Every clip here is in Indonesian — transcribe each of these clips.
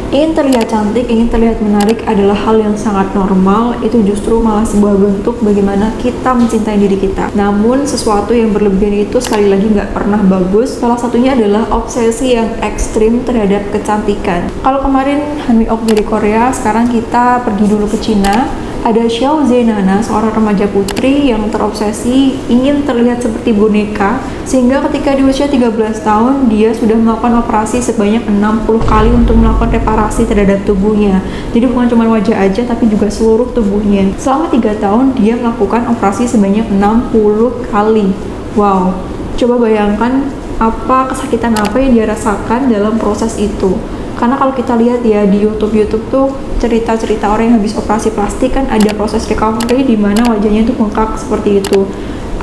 Ingin terlihat cantik, ingin terlihat menarik adalah hal yang sangat normal. Itu justru malah sebuah bentuk bagaimana kita mencintai diri kita. Namun sesuatu yang berlebihan itu sekali lagi nggak pernah bagus. Salah satunya adalah obsesi yang ekstrim terhadap kecantikan. Kalau kemarin Hanmi Ok dari Korea, sekarang kita pergi dulu ke Cina. Ada Xiao Zhenana, seorang remaja putri yang terobsesi ingin terlihat seperti boneka, sehingga ketika di usia 13 tahun dia sudah melakukan operasi sebanyak 60 kali untuk melakukan reparasi terhadap tubuhnya. Jadi bukan cuma wajah aja tapi juga seluruh tubuhnya. Selama 3 tahun dia melakukan operasi sebanyak 60 kali. Wow, coba bayangkan apa kesakitan apa yang dia rasakan dalam proses itu. Karena kalau kita lihat ya di YouTube tuh cerita-cerita orang yang habis operasi plastik kan ada proses recovery di mana wajahnya tuh bengkak seperti itu.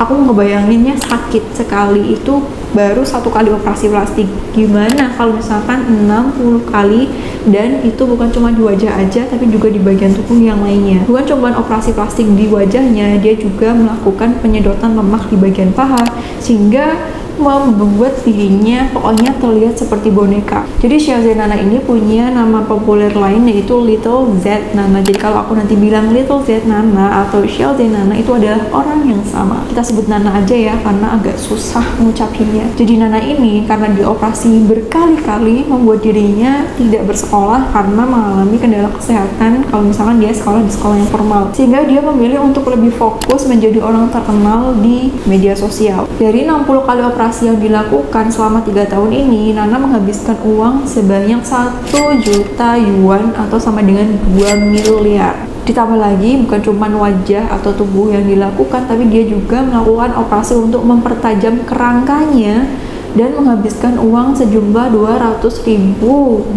Aku ngebayanginnya sakit sekali itu baru 1 kali operasi plastik. Gimana kalau misalkan 60 kali dan itu bukan cuma di wajah aja tapi juga di bagian tubuh yang lainnya. Bukan cuma operasi plastik di wajahnya, dia juga melakukan penyedotan lemak di bagian paha sehingga membuat dirinya pokoknya terlihat seperti boneka. Jadi Xiao Zhenana ini punya nama populer lain yaitu Little Z Nana. Jadi kalau aku nanti bilang Little Z Nana atau Xiao Zhenana itu adalah orang yang sama. Kita sebut Nana aja ya karena agak susah mengucapinnya. Jadi Nana ini karena dioperasi berkali-kali membuat dirinya tidak bersekolah karena mengalami kendala kesehatan kalau misalkan dia sekolah di sekolah yang formal. Sehingga dia memilih untuk lebih fokus menjadi orang terkenal di media sosial. Dari 60 kali operasi yang dilakukan selama 3 tahun ini, Nana menghabiskan uang sebanyak 1 juta yuan atau sama dengan 2 miliar. Ditambah lagi bukan cuma wajah atau tubuh yang dilakukan, tapi dia juga melakukan operasi untuk mempertajam kerangkanya dan menghabiskan uang sejumlah 200.000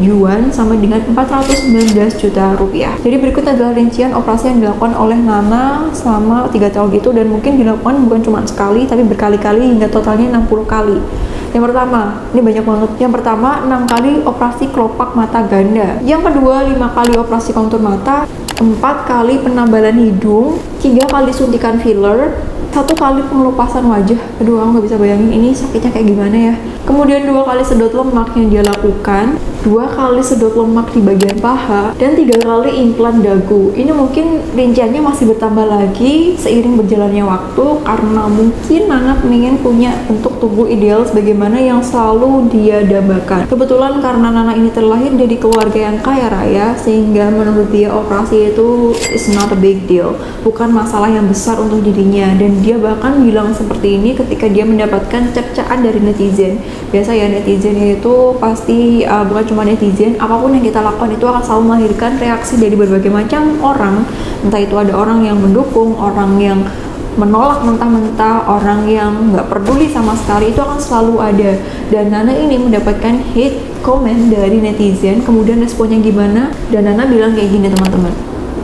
yuan sama dengan 419 juta rupiah. Jadi berikut adalah rincian operasi yang dilakukan oleh Nana selama 3 tahun itu, dan mungkin dilakukan bukan cuma sekali tapi berkali-kali hingga totalnya 60 kali. Yang pertama, ini banyak banget. Yang pertama, 6 kali operasi kelopak mata ganda. Yang kedua, 5 kali operasi kontur mata, 4 kali penambalan hidung, 3 kali suntikan filler, 1 kali pengelupasan wajah. Aduh, aku nggak bisa bayangin ini sakitnya kayak gimana ya. Kemudian 2 kali sedot lemak yang dia lakukan, 2 kali sedot lemak di bagian paha, dan 3 kali implan dagu. Ini mungkin rinciannya masih bertambah lagi seiring berjalannya waktu karena mungkin Nana ingin punya bentuk tubuh ideal sebagaimana yang selalu dia dambakan. Kebetulan karena Nana ini terlahir dari keluarga yang kaya raya, sehingga menurut dia operasi itu is not a big deal, bukan masalah yang besar untuk dirinya. Dan dia bahkan bilang seperti ini ketika dia mendapatkan cercaan dari netizen. Biasa ya, netizen itu pasti bukan cuma netizen, apapun yang kita lakukan itu akan selalu melahirkan reaksi dari berbagai macam orang. Entah itu ada orang yang mendukung, orang yang menolak mentah-mentah, orang yang nggak peduli sama sekali, itu akan selalu ada. Dan Nana ini mendapatkan hate comment dari netizen. Kemudian responnya gimana? Dan Nana bilang kayak gini, teman-teman,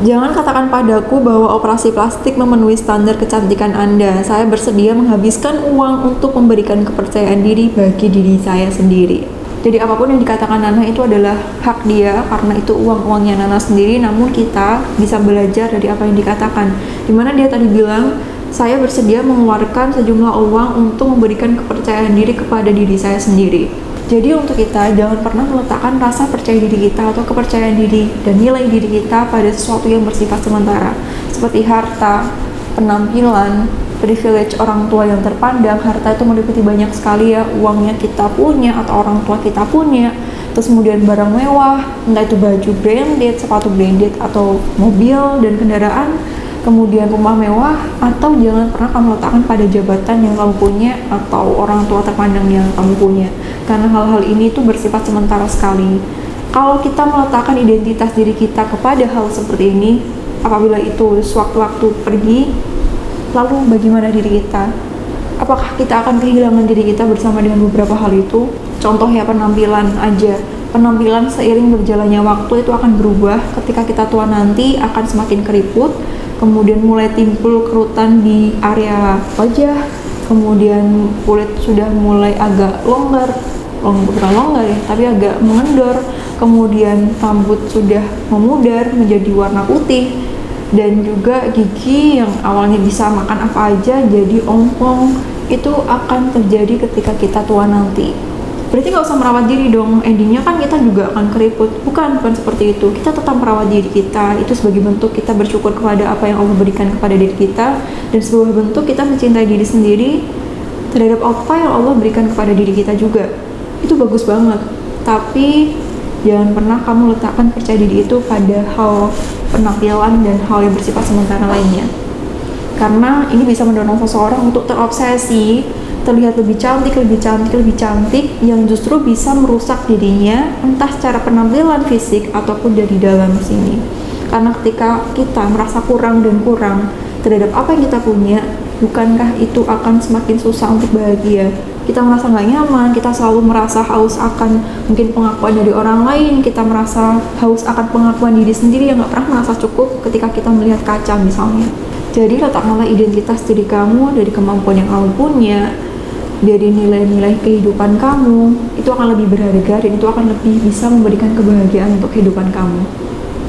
jangan katakan padaku bahwa operasi plastik memenuhi standar kecantikan Anda. Saya bersedia menghabiskan uang untuk memberikan kepercayaan diri bagi diri saya sendiri. Jadi apapun yang dikatakan Nana itu adalah hak dia karena itu uang-uangnya Nana sendiri. Namun kita bisa belajar dari apa yang dikatakan. Dimana dia tadi bilang, saya bersedia mengeluarkan sejumlah uang untuk memberikan kepercayaan diri kepada diri saya sendiri. Jadi untuk kita jangan pernah meletakkan rasa percaya diri kita atau kepercayaan diri dan nilai diri kita pada sesuatu yang bersifat sementara seperti harta, penampilan, privilege orang tua yang terpandang. Harta itu meliputi banyak sekali ya, uangnya kita punya atau orang tua kita punya, terus kemudian barang mewah, entah itu baju branded, sepatu branded, atau mobil dan kendaraan, kemudian rumah mewah, atau jangan pernah kamu letakkan pada jabatan yang kamu punya atau orang tua terpandang yang kamu punya, karena hal-hal ini itu bersifat sementara sekali. Kalau kita meletakkan identitas diri kita kepada hal seperti ini, apabila itu sewaktu-waktu pergi, lalu bagaimana diri kita? Apakah kita akan kehilangan diri kita bersama dengan beberapa hal itu? Contoh ya, penampilan aja. Penampilan seiring berjalannya waktu itu akan berubah. Ketika kita tua nanti akan semakin keriput, kemudian mulai timbul kerutan di area wajah, kemudian kulit sudah mulai agak longgar, bukan longgar ya, tapi agak mengendor, kemudian rambut sudah memudar menjadi warna putih, dan juga gigi yang awalnya bisa makan apa aja jadi ompong. Itu akan terjadi ketika kita tua nanti. berarti nggak usah merawat diri dong, endingnya kan kita juga akan keriput. Bukan seperti itu. Kita tetap merawat diri kita, itu sebagai bentuk kita bersyukur kepada apa yang Allah berikan kepada diri kita, dan sebuah bentuk kita mencintai diri sendiri terhadap apa yang Allah berikan kepada diri kita juga. Itu bagus banget. Tapi jangan pernah kamu letakkan percaya diri itu pada hal penampilan dan hal yang bersifat sementara lainnya, karena ini bisa mendorong seseorang untuk terobsesi, terlihat lebih cantik, yang justru bisa merusak dirinya, entah secara penampilan fisik ataupun dari dalam sini. Karena ketika kita merasa kurang terhadap apa yang kita punya, bukankah itu akan semakin susah untuk bahagia? Kita merasa nggak nyaman, kita selalu merasa haus akan mungkin pengakuan dari orang lain, kita merasa haus akan pengakuan diri sendiri yang nggak pernah merasa cukup ketika kita melihat kaca misalnya. Jadi letakkanlah identitas diri kamu dari kemampuan yang kamu punya, dari nilai-nilai kehidupan kamu, itu akan lebih berharga dan itu akan lebih bisa memberikan kebahagiaan untuk kehidupan kamu.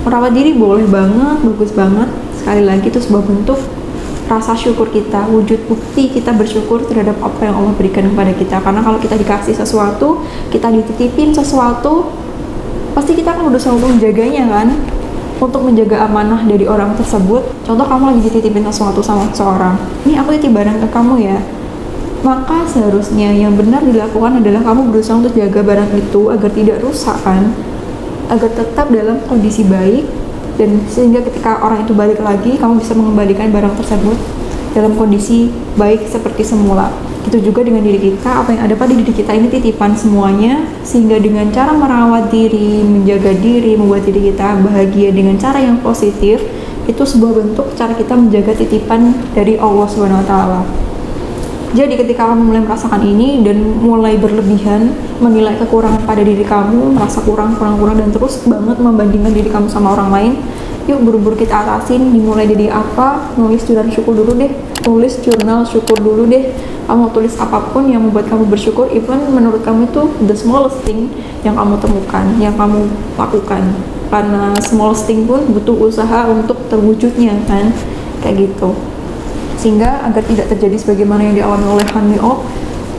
Merawat diri boleh banget, bagus banget. Sekali lagi itu sebuah bentuk rasa syukur kita, wujud bukti kita bersyukur terhadap apa yang Allah berikan kepada kita. Karena kalau kita dikasih sesuatu, kita dititipin sesuatu, pasti kita akan berusaha untuk menjaganya kan, untuk menjaga amanah dari orang tersebut. Contoh kamu lagi dititipin sesuatu sama seseorang, ini aku titip barang ke kamu ya, maka seharusnya yang benar dilakukan adalah kamu berusaha untuk jaga barang itu agar tidak rusak kan, agar tetap dalam kondisi baik, dan sehingga ketika orang itu balik lagi, kamu bisa mengembalikan barang tersebut dalam kondisi baik seperti semula. Itu juga dengan diri kita, apa yang ada pada diri kita ini titipan semuanya, sehingga dengan cara merawat diri, menjaga diri, membuat diri kita bahagia dengan cara yang positif, itu sebuah bentuk cara kita menjaga titipan dari Allah Subhanahu wa Ta'ala. Jadi ketika kamu mulai merasakan ini dan mulai berlebihan menilai kekurangan pada diri kamu, merasa kurang dan terus banget membandingkan diri kamu sama orang lain, yuk buru-buru kita atasin. Dimulai dari apa? Nulis jurnal syukur dulu deh. Kamu tulis apapun yang membuat kamu bersyukur, even menurut kamu itu the smallest thing yang kamu temukan, yang kamu lakukan. Karena smallest thing pun butuh usaha untuk terwujudnya kan, kayak gitu. Sehingga agar tidak terjadi sebagaimana yang dialami oleh Han Mi-ok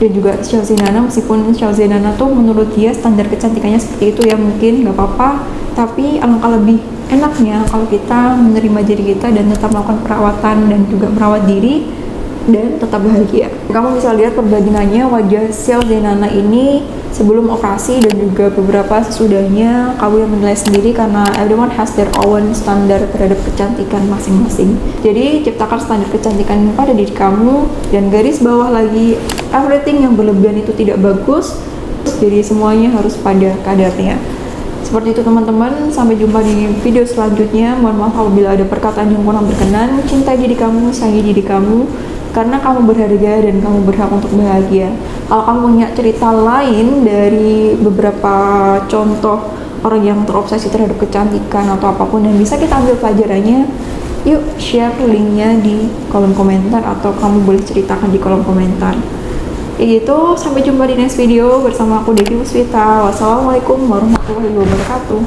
dan juga Xiao Zinana, meskipun Xiao Zinana tuh menurut dia standar kecantikannya seperti itu ya, mungkin nggak apa-apa, tapi alangkah lebih enaknya kalau kita menerima diri kita dan tetap melakukan perawatan dan juga merawat diri dan tetap bahagia. Kamu bisa lihat perbandingannya wajah Xiao Zinana ini sebelum operasi dan juga beberapa sesudahnya. Kamu yang menilai sendiri karena everyone has their own standar terhadap kecantikan masing-masing. Jadi ciptakan standar kecantikan pada diri kamu dan garis bawah lagi, everything yang berlebihan itu tidak bagus. Jadi semuanya harus pada kadarnya. Seperti itu teman-teman, sampai jumpa di video selanjutnya. Mohon maaf apabila ada perkataan yang kurang berkenan. Cintai diri kamu, sayangi diri kamu, karena kamu berharga dan kamu berhak untuk bahagia. Kalau kamu punya cerita lain dari beberapa contoh orang yang terobsesi terhadap kecantikan atau apapun yang bisa kita ambil pelajarannya, yuk share linknya di kolom komentar atau kamu boleh ceritakan di kolom komentar. Itu sampai jumpa di next video bersama aku Devi Muswita. Wassalamualaikum warahmatullahi wabarakatuh.